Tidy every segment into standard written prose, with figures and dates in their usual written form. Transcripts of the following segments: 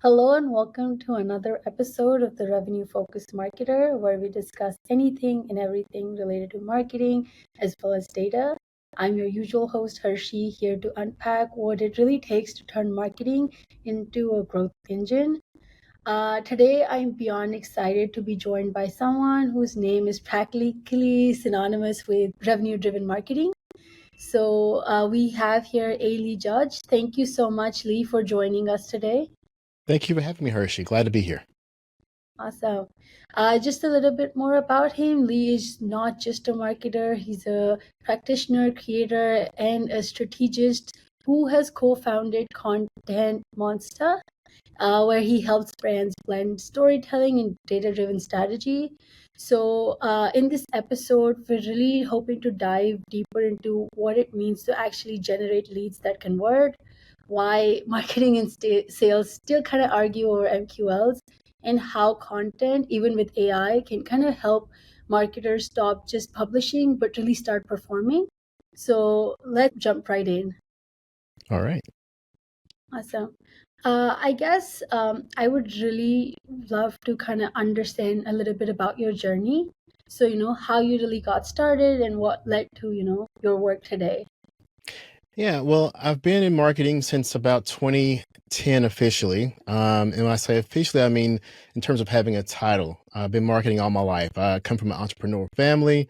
Hello and welcome to another episode of the Revenue Focused Marketer, where we discuss anything and everything related to marketing as well as data. I'm your usual host, Hershey, here to unpack what it really takes to turn marketing into a growth engine. Today, I'm beyond excited to be joined by someone whose name is practically synonymous with revenue driven marketing. So, we have here A.Lee Judge. Thank you so much, Lee, for joining us today. Thank you for having me, Hershey. Glad to be here. Awesome. Just a little bit more about him. Lee is not just a marketer, he's a practitioner, creator, and a strategist who has co founded Content Monster, where he helps brands blend storytelling and data driven strategy. So, in this episode, we're really hoping to dive deeper into what it means to actually generate leads that convert, why marketing and sales still kind of argue over MQLs, and how content, even with AI, can kind of help marketers stop just publishing but really start performing. So, let's jump right in. All right. Awesome. I guess I would really love to kind of understand a little bit about your journey. So, how you really got started and what led to, your work today. Yeah, well, I've been in marketing since about 2010 officially. And when I say officially, I mean in terms of having a title. I've been marketing all my life. I come from an entrepreneur family.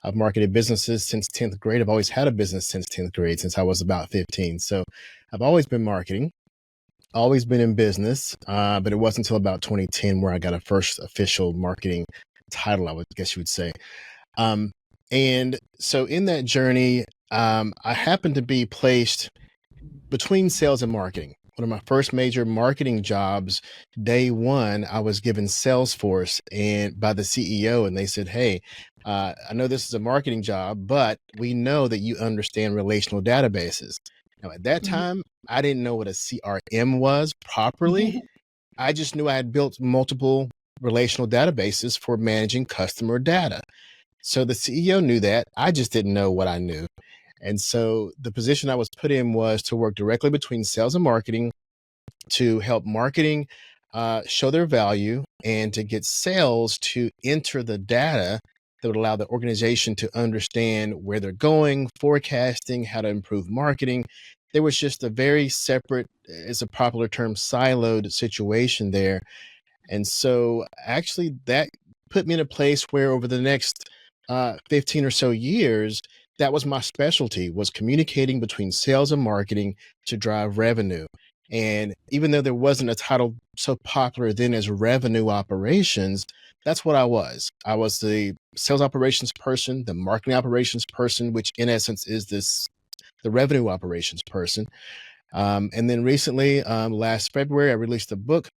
I've marketed businesses since 10th grade. I've always had a business since 10th grade, since I was about 15. So I've always been marketing, always been in business. But it wasn't until about 2010 where I got a first official marketing title, I would guess you would say. Um, and so in that journey, I happened to be placed between sales and marketing. One of my first major marketing jobs, day one, I was given Salesforce and by the CEO, and they said, "Hey, I know this is a marketing job, but we know that you understand relational databases." Now, at that time, I didn't know what a CRM was properly. I just knew I had built multiple relational databases for managing customer data. So the CEO knew that. I just didn't know what I knew. And so the position I was put in was to work directly between sales and marketing to help marketing show their value and to get sales to enter the data that would allow the organization to understand where they're going, forecasting, how to improve marketing. There was just a very separate, it's a popular term, siloed situation there. And so actually that put me in a place where over the next 15 or so years, that was my specialty, was communicating between sales and marketing to drive revenue. And even though there wasn't a title so popular then as revenue operations, that's what I was. I was the sales operations person, the marketing operations person, which in essence is the revenue operations person. And then recently, last February, I released a book.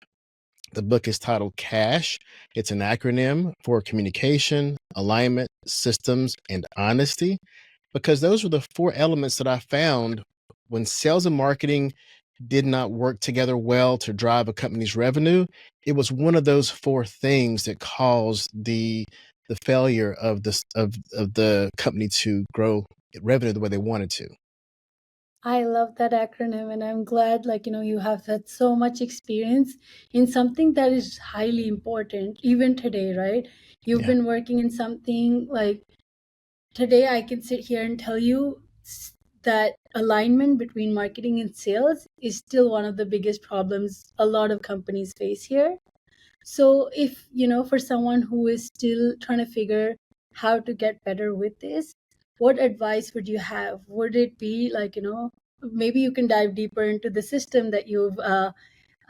The book is titled CASH. It's an acronym for communication, alignment, systems, and honesty, because those were the four elements that I found when sales and marketing did not work together well to drive a company's revenue. It was one of those four things that caused the failure of the company to grow revenue the way they wanted to. I love that acronym, and I'm glad, you have had so much experience in something that is highly important, even today, right? You've Yeah. been working in something like today, I can sit here and tell you that alignment between marketing and sales is still one of the biggest problems a lot of companies face here. So, if, for someone who is still trying to figure how to get better with this, what advice would you have? Would it be maybe you can dive deeper into the system that you've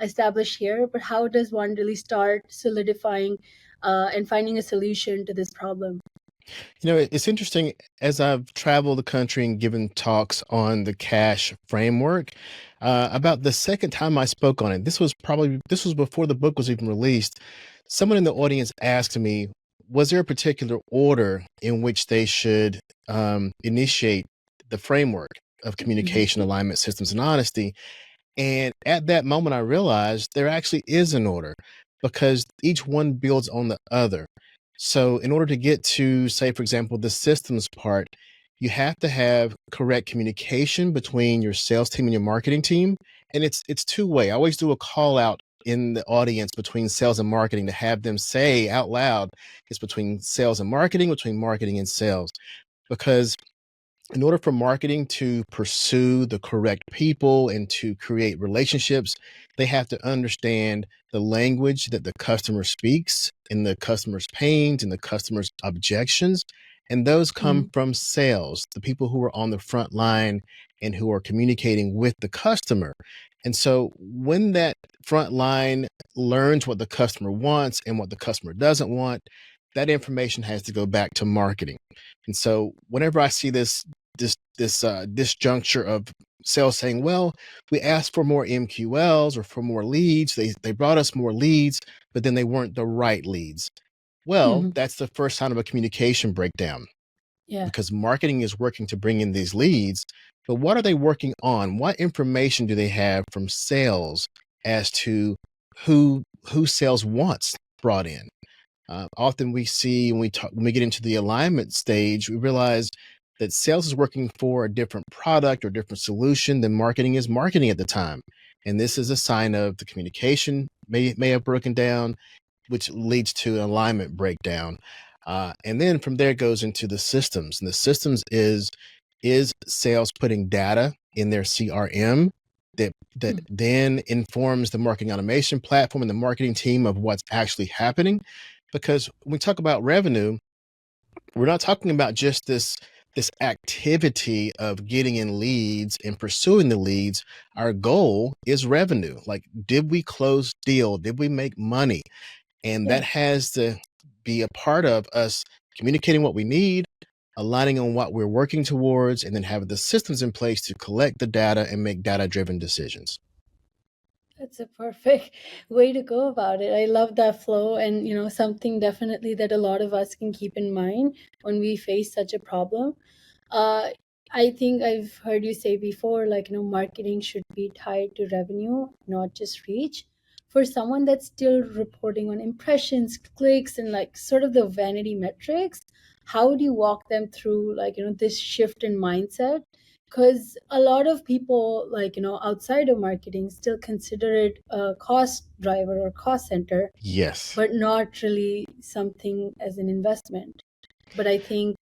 established here, but how does one really start solidifying and finding a solution to this problem? It's interesting as I've traveled the country and given talks on the cash framework. About the second time I spoke on it, this was before the book was even released. Someone in the audience asked me, was there a particular order in which they should initiate the framework of Mhm. communication, alignment, systems, and honesty? And at that moment, I realized there actually is an order because each one builds on the other. So, in order to get to, say, for example, the systems part, you have to have correct communication between your sales team and your marketing team. And it's two way. I always do a call out in the audience between sales and marketing, to have them say out loud it's between sales and marketing, between marketing and sales. Because in order for marketing to pursue the correct people and to create relationships, they have to understand the language that the customer speaks and the customer's pains and the customer's objections. And those come Mhm. from sales, the people who are on the front line and who are communicating with the customer. And so when that front line learns what the customer wants and what the customer doesn't want, that information has to go back to marketing. And so whenever I see this disjuncture of sales saying, well, we asked for more MQLs or for more leads, they brought us more leads, but then they weren't the right leads. Well, Mhm. that's the first sign of a communication breakdown, Yeah. because marketing is working to bring in these leads, but what are they working on? What information do they have from sales as to who sales wants brought in? Often we see when we get into the alignment stage, we realize that sales is working for a different product or different solution than marketing is marketing at the time. And this is a sign of the communication may have broken down, which leads to an alignment breakdown. And then from there it goes into the systems. And the systems is sales putting data in their CRM that Mhm. then informs the marketing automation platform and the marketing team of what's actually happening. Because when we talk about revenue, we're not talking about just this activity of getting in leads and pursuing the leads. Our goal is revenue. Like, did we close deal? Did we make money? And that Yeah. has to be a part of us communicating what we need, aligning on what we're working towards, and then having the systems in place to collect the data and make data driven decisions. That's a perfect way to go about it. I love that flow, and something definitely that a lot of us can keep in mind when we face such a problem. Uh, I think I've heard you say before, like, marketing should be tied to revenue, not just reach. For someone that's still reporting on impressions, clicks, and like sort of the vanity metrics, how do you walk them through, like, this shift in mindset? Because a lot of people, like, outside of marketing still consider it a cost driver or cost center, Yes. but not really something as an investment. But I think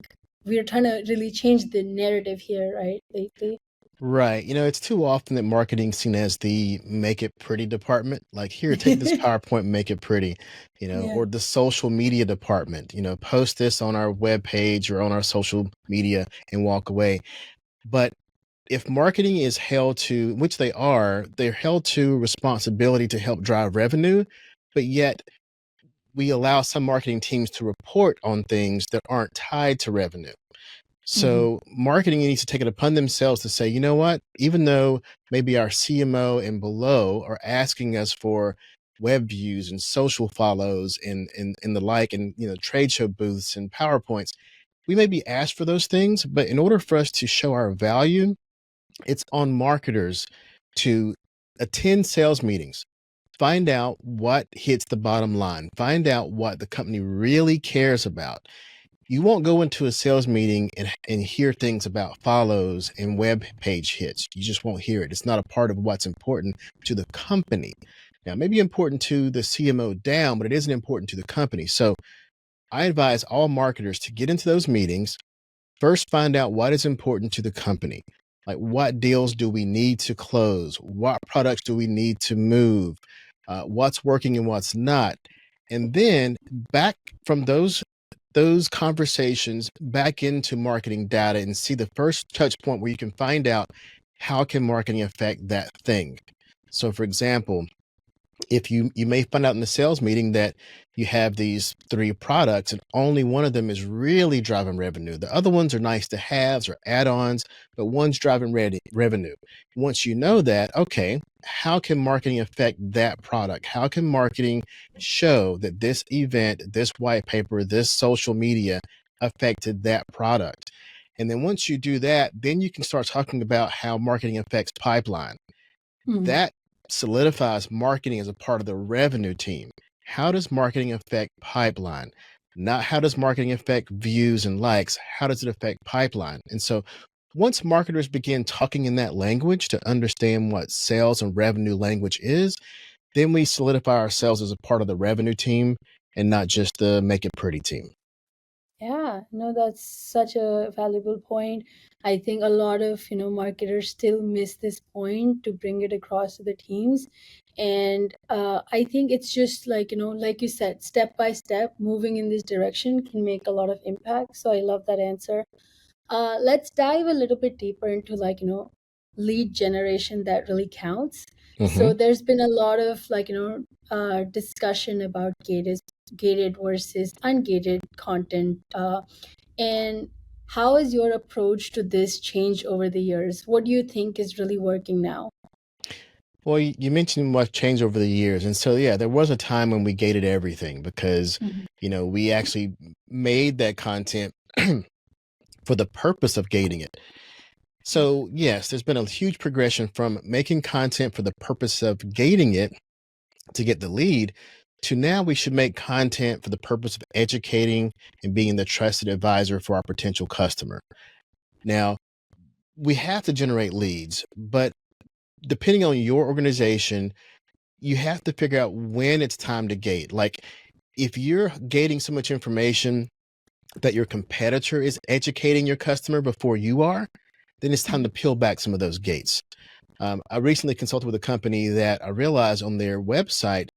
we're trying to really change the narrative here, right, lately. Right. It's too often that marketing's seen as the make it pretty department. Like, here, take this PowerPoint, make it pretty, Yeah. or the social media department, post this on our web page or on our social media and walk away. But if marketing is held to, which they're held to responsibility to help drive revenue, but yet we allow some marketing teams to report on things that aren't tied to revenue. Hmm. So marketing needs to take it upon themselves to say, you know what, even though maybe our CMO and below are asking us for web views and social follows and the like, and trade show booths and PowerPoints, we may be asked for those things, but in order for us to show our value, it's on marketers to attend sales meetings, find out what hits the bottom line, find out what the company really cares about. You won't go into a sales meeting and hear things about follows and web page hits. You just won't hear it. It's not a part of what's important to the company. Now, it may be important to the CMO down, but it isn't important to the company. So I advise all marketers to get into those meetings. First, find out what is important to the company. Like, what deals do we need to close? What products do we need to move? What's working and what's not? And then back from those conversations back into marketing data and see the first touch point where you can find out how can marketing affect that thing. So, for example, if you may find out in the sales meeting that you have these three products and only one of them is really driving revenue. The other ones are nice to haves or add-ons, but one's driving revenue. Once you know that, okay, how can marketing affect that product? How can marketing show that this event, this white paper, this social media affected that product? And then once you do that, then you can start talking about how marketing affects pipeline. Hmm. That solidifies marketing as a part of the revenue team. How does marketing affect pipeline? Not how does marketing affect views and likes? How does it affect pipeline? And so once marketers begin talking in that language to understand what sales and revenue language is, then we solidify ourselves as a part of the revenue team and not just the make it pretty team. Yeah, no, that's such a valuable point. I think a lot of, marketers still miss this point to bring it across to the teams. And I think it's just like, like you said, step by step, moving in this direction can make a lot of impact. So I love that answer. Let's dive a little bit deeper into like, lead generation that really counts. Mm-hmm. So there's been a lot of like, discussion about gated versus ungated content. And how has your approach to this changed over the years? What do you think is really working now? Well, you mentioned what changed over the years. And so, yeah, there was a time when we gated everything because, Mhm. we actually made that content for the purpose of gating it. Yeah. So, yes, there's been a huge progression from making content for the purpose of gating it to get the lead to now we should make content for the purpose of educating and being the trusted advisor for our potential customer. Now, we have to generate leads, but depending on your organization, you have to figure out when it's time to gate. Like if you're gating so much information that your competitor is educating your customer before you are, then it's time Mhm. to peel back some of those gates. I recently consulted with a company that I realized on their website,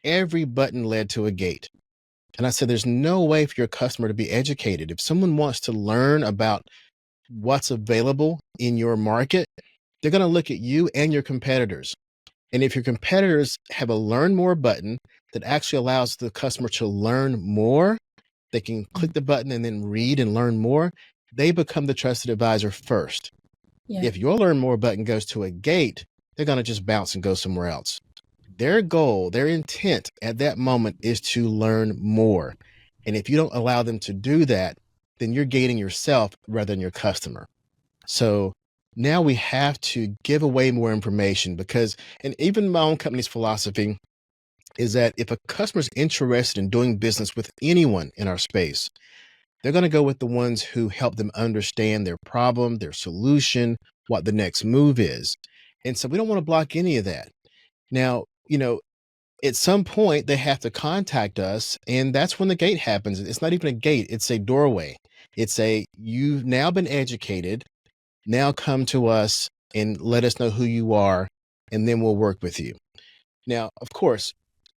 every button led to a gate. And I said, there's no way for your customer to be educated. If someone wants to learn about what's available in your market, they're going to look at you and your competitors. And if your competitors have a learn more button that actually allows the customer to learn more, they can Mhm. click the button and then read and learn more. They become the trusted advisor first. Yeah. If your learn more button goes to a gate, they're going to just bounce and go somewhere else. Their goal, their intent at that moment is to learn more. And if you don't allow them to do that, then you're gating yourself rather than your customer. So now we have to give away more information because, and even my own company's philosophy is that if a customer's interested in doing business with anyone in our space, they're going to go with the ones who help them understand their problem, their solution, what the next move is. And so we don't want to block any of that. Now, at some point they have to contact us, and that's when the gate happens. It's not even a gate, it's a doorway. It's a, you've now been educated. Now come to us and let us know who you are, and then we'll work with you. Now, of course,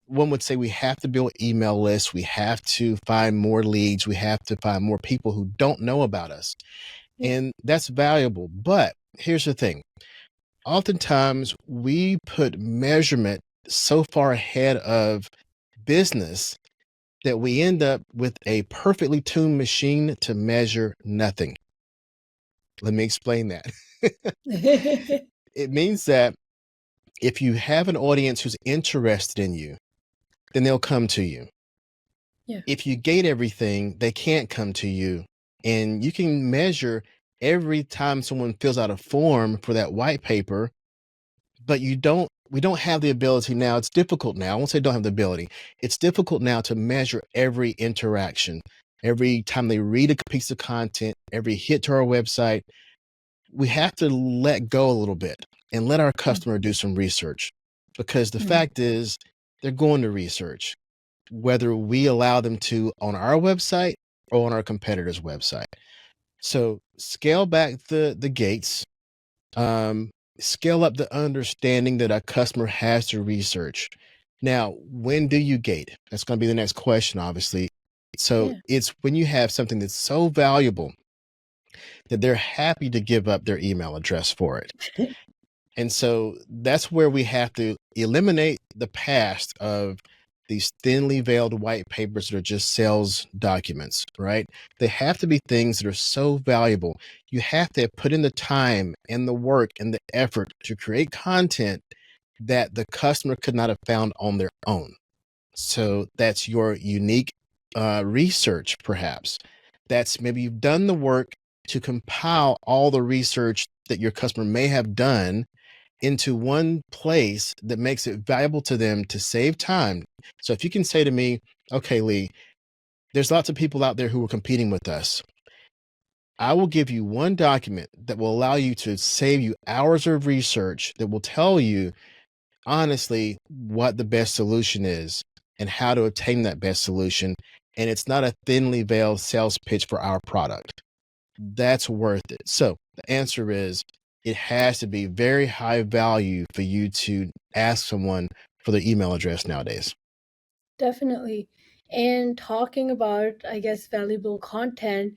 one would say we have to build email lists. We have to find more leads. We have to find more people who don't know about us. Yeah. And that's valuable. But here's the thing. Oftentimes we put measurement so far ahead of business that we end up with a perfectly tuned machine to measure nothing. Let me explain that. It means that if you have an audience who's interested in you, then they'll come to you. Yeah. If you gate everything, they can't come to you. And you can measure every time someone fills out a form for that white paper, but we don't have the ability now. It's difficult now. I won't say don't have the ability. It's difficult now to measure every interaction, every time they read a piece of content, every hit to our website. We have to let go a little bit and let our customer do some research, because the Mhm. fact is they're going to research whether we allow them to on our website or on our competitor's website. So scale back the gates, um, scale up the understanding that our customer has to research. Now, when do you gate? That's going to be the next question, obviously. So Yeah. it's when you have something that's so valuable that they're happy to give up their email address for it. And so that's where we have to eliminate the past of these thinly veiled white papers that are just sales documents, right? They have to be things that are so valuable. You have to put in the time and the work and the effort to create content that the customer could not have found on their own. So that's your unique research, perhaps. That's maybe you've done the work to compile all the research that your customer may have done into one place that makes it valuable to them to save time. So if you can say to me, okay, Lee, there's lots of people out there who are competing with us. I will give you one document that will allow you to save you hours of research that will tell you honestly what the best solution is and how to obtain that best solution. And it's not a thinly veiled sales pitch for our product. That's worth it. So the answer is it has to be very high value for you to ask someone for their email address nowadays. Definitely. And talking about, I guess, valuable content,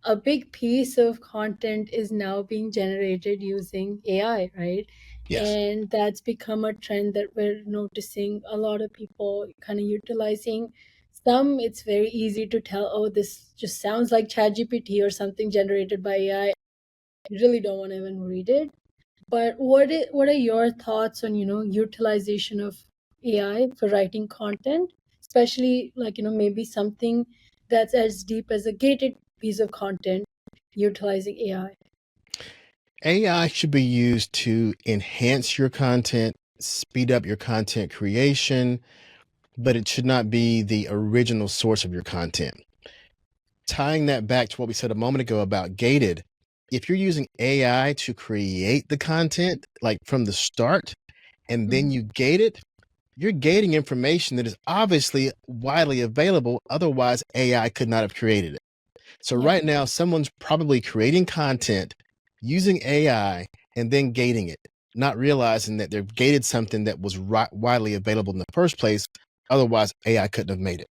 a big piece of content is now being generated using AI, right? Yes. And that's become a trend that we're noticing a lot of people kind of utilizing. Some, it's very easy to tell, oh, this just sounds like ChatGPT or something generated by AI. You really don't want to even read it. But what are your thoughts on, utilization of AI for writing content, especially like, maybe something that's as deep as a gated piece of content utilizing AI? AI should be used to enhance your content, speed up your content creation, but it should not be the original source of your content. Tying that back to what we said a moment ago about gated, if you're using AI to create the content, like from the start, and then Mhm. you gate it, you're gating information that is obviously widely available. Otherwise, AI could not have created it. So, Yeah. right now, someone's probably creating content using AI and then gating it, not realizing that they've gated something that was widely available in the first place. Otherwise, AI couldn't have made it.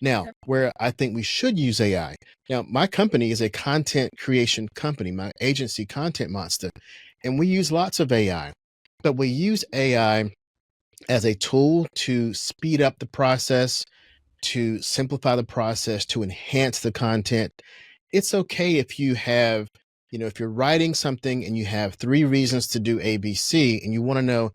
Now, Yep. where I think we should use AI. Now, my company is a content creation company, my agency, Content Monster, and we use lots of AI, but we use AI as a tool to speed up the process, to simplify the process, to enhance the content. It's okay if you have, if you're writing something and you have three reasons to do ABC and you want to know,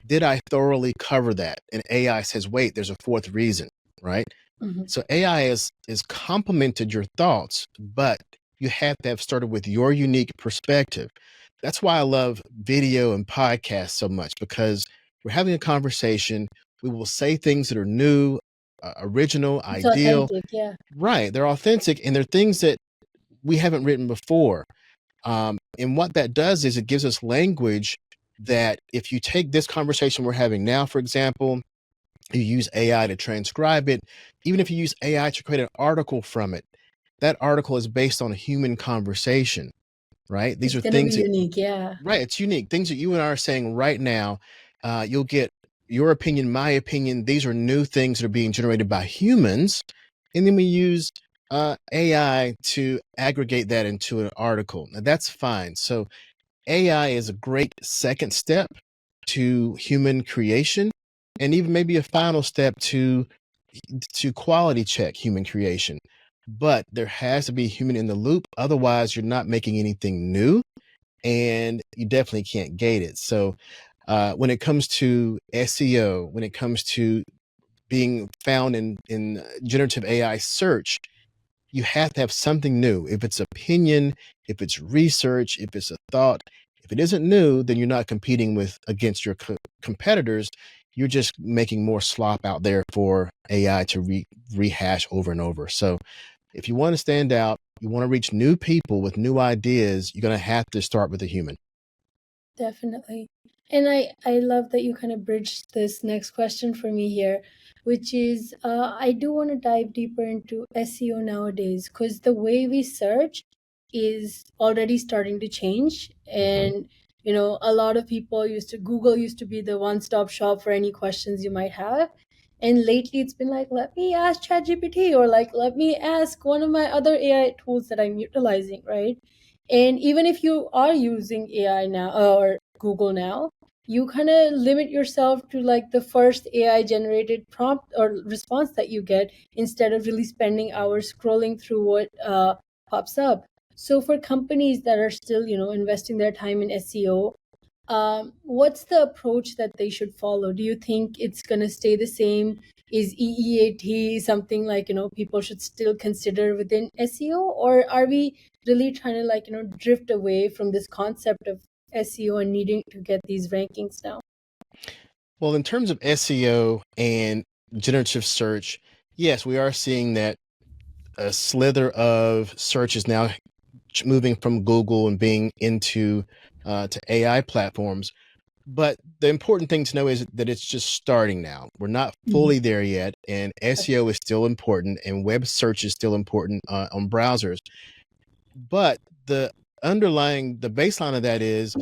did I thoroughly cover that? And AI says, wait, there's a fourth reason, right? Mhm. So AI is complemented your thoughts, but you have to have started with your unique perspective. That's why I love video and podcasts so much because we're having a conversation. We will say things that are new, original, It's ideal. authentic. Yeah. Right. They're authentic and they're things that we haven't written before. And what that does is it gives us language that if you take this conversation we're having now, for example, you use AI to transcribe it, even if you use AI to create an article from it, that article is based on a human conversation, right? These It's are going to be things that, unique. Yeah. right, it's unique. Things that you and I are saying right now. You'll get your opinion, my opinion. These are new things that are being generated by humans. And then we use AI to aggregate that into an article. Now, that's fine. So, AI is a great second step to human creation and even maybe a final step to quality check human creation. But there has to be human in the loop. Otherwise, you're not making anything new and you definitely can't gate it. So, when it comes to SEO, when it comes to being found in generative AI search, you have to have something new. If it's opinion, if it's research, if it's a thought, if it isn't new, then you're not competing with against your competitors. You're just making more slop out there for AI to rehash over and over. So if you want to stand out, you want to reach new people with new ideas, you're going to have to start with a human. Definitely. And I love that you kind of bridged this next question for me here, which is I do want to dive deeper into SEO nowadays because the way we search is already starting to change. Mhm. And, a lot of people Google used to be the one stop shop for any questions you might have. And lately it's been like, let me ask ChatGPT or like, let me ask one of my other AI tools that I'm utilizing, right? And even if you are using AI now or Google now, you kind of limit yourself to like the first AI generated prompt or response that you get instead of really spending hours scrolling through what pops up. So for companies that are still, investing their time in SEO, what's the approach that they should follow? Do you think it's going to stay the same? Is EEAT something like, people should still consider within SEO? Or are we really trying to like, drift away from this concept of SEO and needing to get these rankings now? Well, in terms of SEO and generative search, yes, we are seeing that a slither of search is now moving from Google and being into to AI platforms. But the important thing to know is that it's just starting now. We're not Mhm. fully there yet, and SEO is still important, and web search is still important on browsers. But the the baseline of that is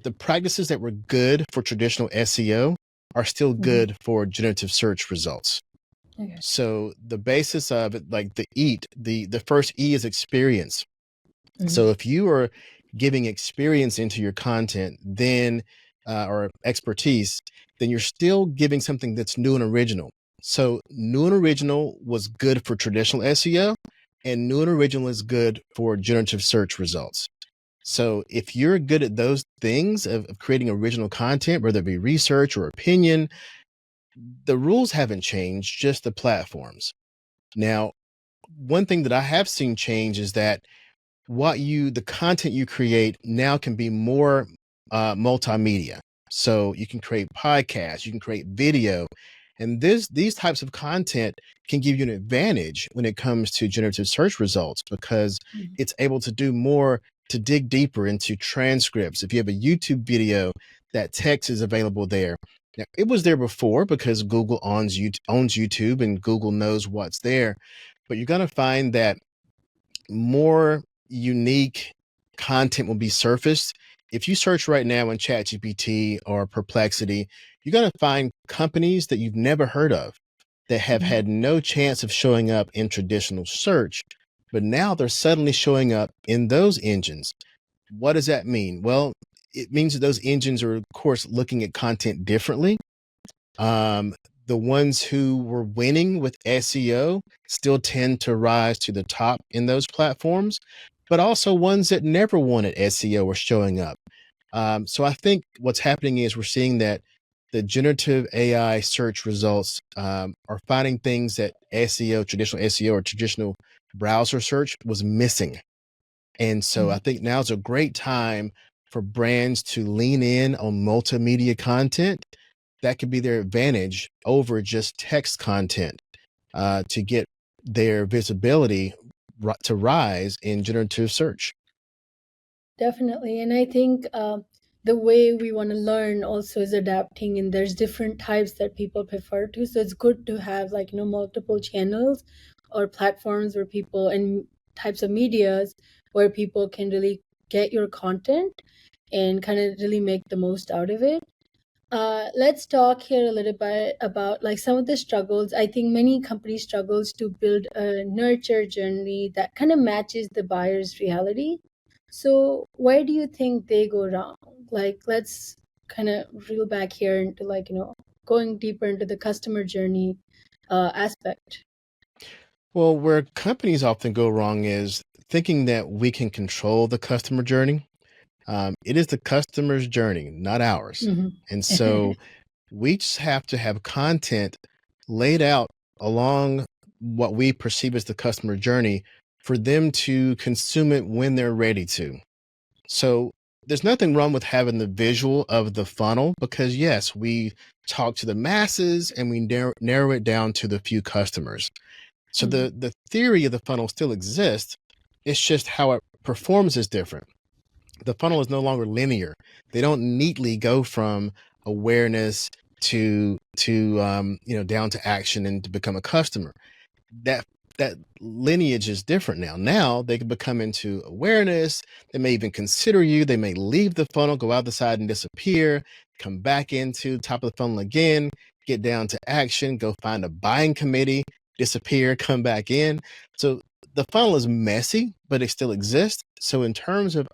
the practices that were good for traditional SEO are still Mhm. good for generative search results. Okay. So the basis of it, like the first E is experience. Mhm. So if you are giving experience into your content, then or expertise, then you're still giving something that's new and original. So new and original was good for traditional SEO, and new and original is good for generative search results. So if you're good at those things of creating original content, whether it be research or opinion, the rules haven't changed, just the platforms. Now, one thing that I have seen change is that the content you create now can be more multimedia. So you can create podcasts, you can create video, and these types of content can give you an advantage when it comes to generative search results because Mhm. it's able to do more to dig deeper into transcripts. If you have a YouTube video, that text is available there. Now, it was there before because Google owns YouTube and Google knows what's there, but you're going to find that more unique content will be surfaced. If you search right now in ChatGPT or Perplexity, you're going to find companies that you've never heard of that have Mhm. had no chance of showing up in traditional search, but now they're suddenly showing up in those engines. What does that mean? Well, it means that those engines are, of course, looking at content differently. um, the ones who were winning with SEO still tend to rise to the top in those platforms, but also ones that never won at SEO are showing up. So I think what's happening is we're seeing that the generative AI search results are finding things that traditional SEO or traditional browser search was missing. And so I Mhm. think now's a great time for brands to lean in on multimedia content that could be their advantage over just text content to get their visibility to rise in generative search. Definitely. And I think the way we want to learn also is adapting, and there's different types that people prefer to. So it's good to have, like, multiple channels or platforms where people, and types of medias where people can really get your content and kind of really make the most out of it. Let's talk here a little bit about, like, some of the struggles. I think many companies struggles to build a nurture journey that kind of matches the buyer's reality. So where do you think they go wrong? Like, let's kind of reel back here into, like, going deeper into the customer journey aspect. Well, where companies often go wrong is thinking that we can control the customer journey. It is the customer's journey, not ours. Hmm. And so we just have to have content laid out along what we perceive as the customer journey for them to consume it when they're ready to. So there's nothing wrong with having the visual of the funnel because, yes, we talk to the masses and we narrow it down to the few customers. So Hmm. the theory of the funnel still exists. It's just how it performs is different. The funnel is no longer linear. They don't neatly go from awareness to down to action and to become a customer. That that lineage is different now. Now they can become into awareness. They may even consider you. They may leave the funnel, go out the side and disappear, come back into the top of the funnel again, get down to action, go find a buying committee, disappear, come back in. So the funnel is messy, but it still exists. So in terms of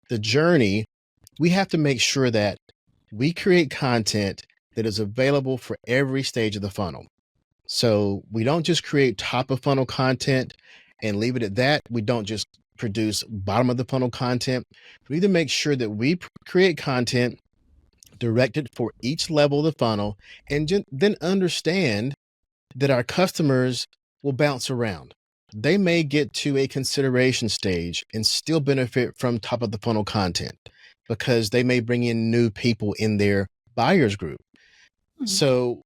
the journey, we have to make sure that we create content that is available for every stage of the funnel. So we don't just create top of funnel content and leave it at that. We don't just produce bottom of the funnel content. We need to make sure that we create content directed for each level of the funnel and then understand that our customers will bounce around. They may get to a consideration stage and still benefit from top of the funnel content because they may bring in new people in their buyers group. Hmm. So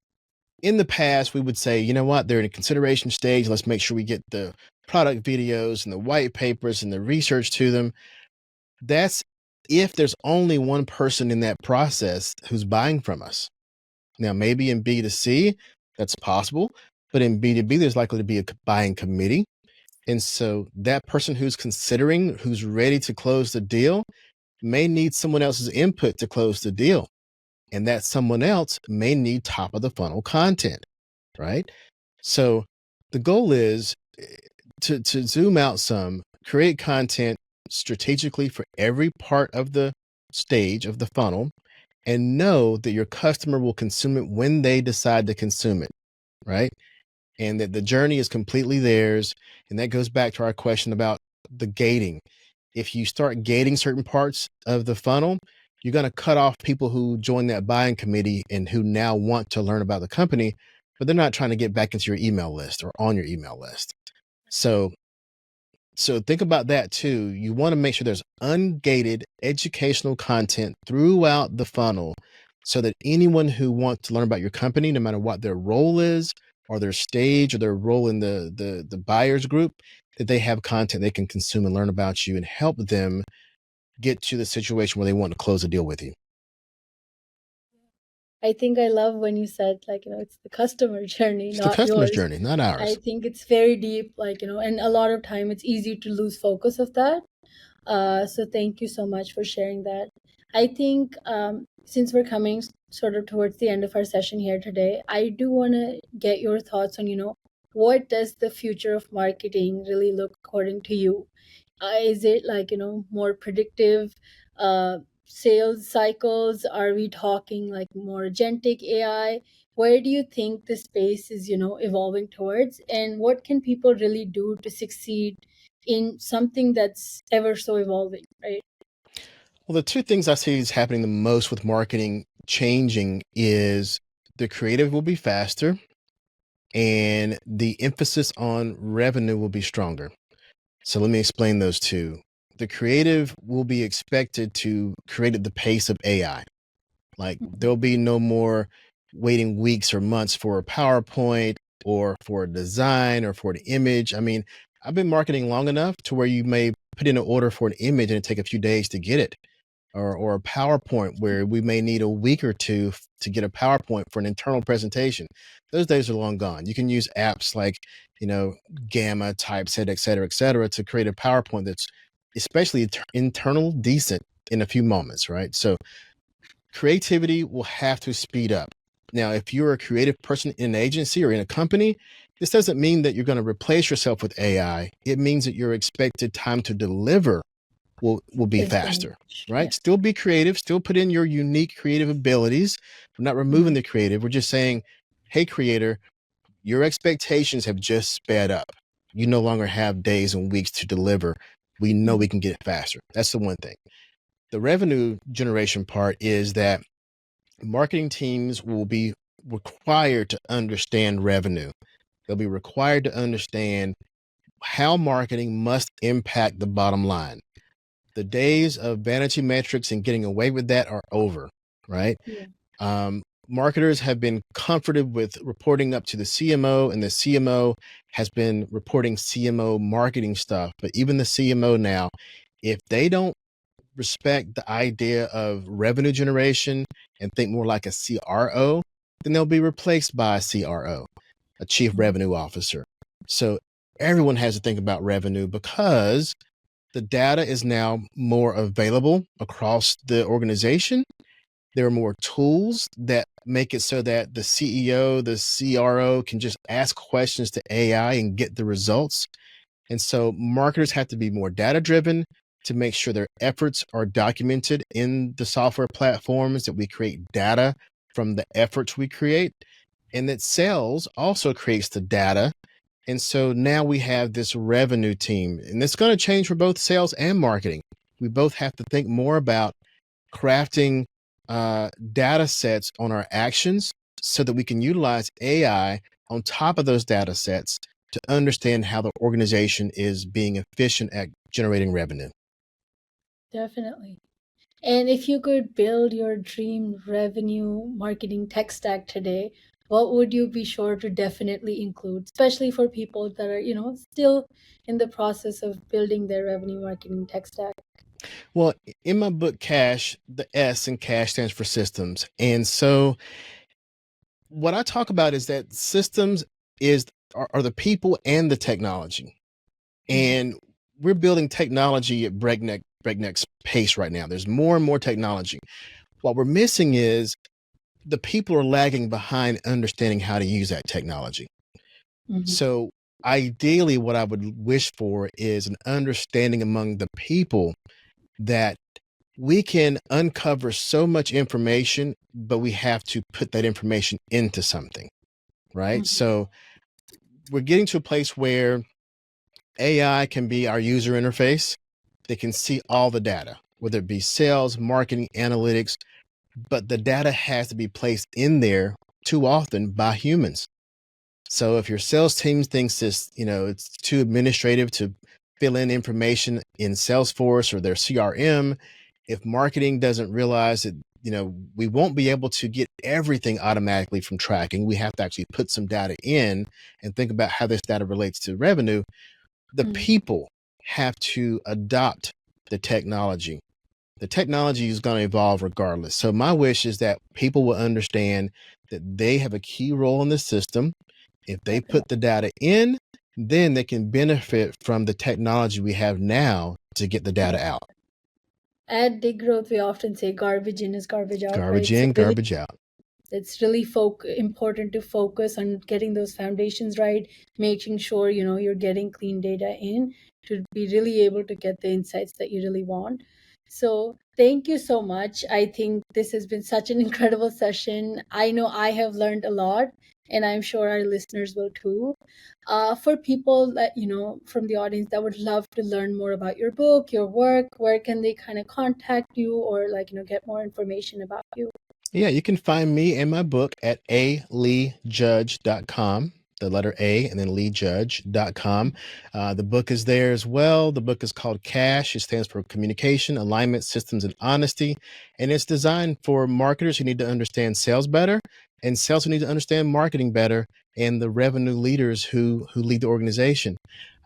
in the past, we would say, you know what, they're in a consideration stage. Let's make sure we get the product videos and the white papers and the research to them. That's if there's only one person in that process who's buying from us. Now, maybe in B2C, that's possible, but in B2B, there's likely to be a buying committee. And so that person who's considering, who's ready to close the deal, may need someone else's input to close the deal. And that someone else may need top of the funnel content, right? So the goal is to zoom out some, create content strategically for every part of the stage of the funnel, and know that your customer will consume it when they decide to consume it, right? And that the journey is completely theirs. And that goes back to our question about the gating. If you start gating certain parts of the funnel, you're going to cut off people who join that buying committee and who now want to learn about the company, but they're not trying to get back into your email list or on your email list. So think about that too. You want to make sure there's ungated educational content throughout the funnel so that anyone who wants to learn about your company, no matter what their role is or their stage or their role in the buyers group, that they have content they can consume and learn about you and help them get to the situation where they want to close a deal with you. I think I love when you said, like, it's the customer journey, It's the not customer's yours. journey, not I ours. think it's very deep, and a lot of time it's easy to lose focus of that. So thank you so much for sharing that. I think since we're coming sort of towards the end of our session here today, I do want to get your thoughts on, what does the future of marketing really look according to you? Is it more predictive sales cycles? Are we talking like more agentic AI? Where do you think the space is evolving towards, and what can people really do to succeed in something that's ever so evolving, right? Well, the two things I see is happening the most with marketing changing is the creative will be faster and the emphasis on revenue will be stronger. So let me explain those two. The creative will be expected to create at the pace of AI. Like there'll be no more waiting weeks or months for a PowerPoint or for a design or for an image. I mean, I've been marketing long enough to where you may put in an order for an image and it take a few days to get it. Or a PowerPoint where we may need a week or two to get a PowerPoint for an internal presentation. Those days are long gone. You can use apps like, Gamma, Typeset, et cetera, to create a PowerPoint that's especially internal decent in a few moments, right? So creativity will have to speed up. Now, if you're a creative person in an agency or in a company, this doesn't mean that you're going to replace yourself with AI. It means that your expected time to deliver will be Is going faster, to, right? yeah. Still be creative, still put in your unique creative abilities. We're not removing the creative. We're just saying, hey, creator, your expectations have just sped up. You no longer have days and weeks to deliver. We know we can get it faster. That's the one thing. The revenue generation part is that marketing teams will be required to understand revenue. They'll be required to understand how marketing must impact the bottom line. The days of vanity metrics and getting away with that are over, right? Yeah. Marketers have been comforted with reporting up to the CMO, and the CMO has been reporting CMO marketing stuff. But even the CMO now, if they don't respect the idea of revenue generation and think more like a CRO, then they'll be replaced by a CRO, a chief revenue officer. So everyone has to think about revenue because the data is now more available across the organization. There are more tools that make it so that the CEO, the CRO can just ask questions to AI and get the results. And so marketers have to be more data driven to make sure their efforts are documented in the software platforms, that we create data from the efforts we create, and that sales also creates the data. And so now we have this revenue team, and it's going to change for both sales and marketing. We both have to think more about crafting data sets on our actions so that we can utilize AI on top of those data sets to understand how the organization is being efficient at generating revenue. Definitely. And if you could build your dream revenue marketing tech stack today, what would you be sure to definitely include, especially for people that are, still in the process of building their revenue marketing tech stack? Well, in my book, Cash, the S in Cash stands for systems. And so what I talk about is that systems are the people and the technology. Mhm. And we're building technology at breakneck pace right now. There's more and more technology. What we're missing is the people are lagging behind understanding how to use that technology. Mhm. So ideally, what I would wish for is an understanding among the people that we can uncover so much information, but we have to put that information into something, right? Mhm. So we're getting to a place where AI can be our user interface. They can see all the data, whether it be sales, marketing, analytics, but the data has to be placed in there too often by humans. So if your sales team thinks it's too administrative to fill in information in Salesforce or their CRM, if marketing doesn't realize that, we won't be able to get everything automatically from tracking. We have to actually put some data in and think about how this data relates to revenue. The Mhm. people have to adopt the technology. The technology is going to evolve regardless. So my wish is that people will understand that they have a key role in the system. If they put the data in, then they can benefit from the technology we have now to get the data out. At Dig Growth, we often say garbage in is garbage out, Garbage right? So in, really, garbage out. it's really important to focus on getting those foundations right, making sure you're getting clean data in to be really able to get the insights that you really want. So thank you so much. I think this has been such an incredible session. I know I have learned a lot, and I'm sure our listeners will too. For people that from the audience that would love to learn more about your book, your work, where can they kind of contact you, or get more information about you? Yeah, you can find me and my book at aleejudge.com. The letter A and then leejudge.com. The book is there as well. The book is called Cash. It stands for Communication, Alignment, Systems, and Honesty. And it's designed for marketers who need to understand sales better and sales who need to understand marketing better and the revenue leaders who lead the organization.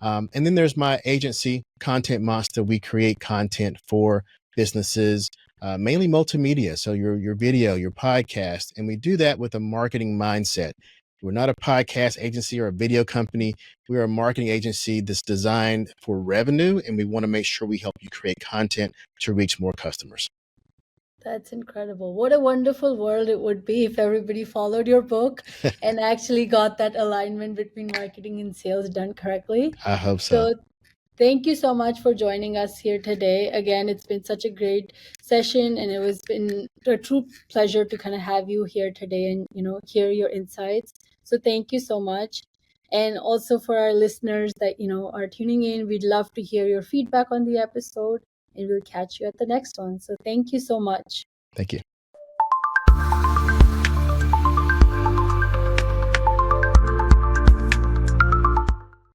And then there's my agency, Content Monster. We create content for businesses, mainly multimedia. So your video, your podcast, and we do that with a marketing mindset. We're not a podcast agency or a video company. We're a marketing agency that's designed for revenue, and we want to make sure we help you create content to reach more customers. That's incredible. What a wonderful world it would be if everybody followed your book and actually got that alignment between marketing and sales done correctly. I hope so. So, thank you so much for joining us here today. Again, it's been such a great session, and it was been a true pleasure to kind of have you here today and hear your insights. So, thank you so much. And also for our listeners that are tuning in, we'd love to hear your feedback on the episode, and we'll catch you at the next one. So, thank you so much. Thank you.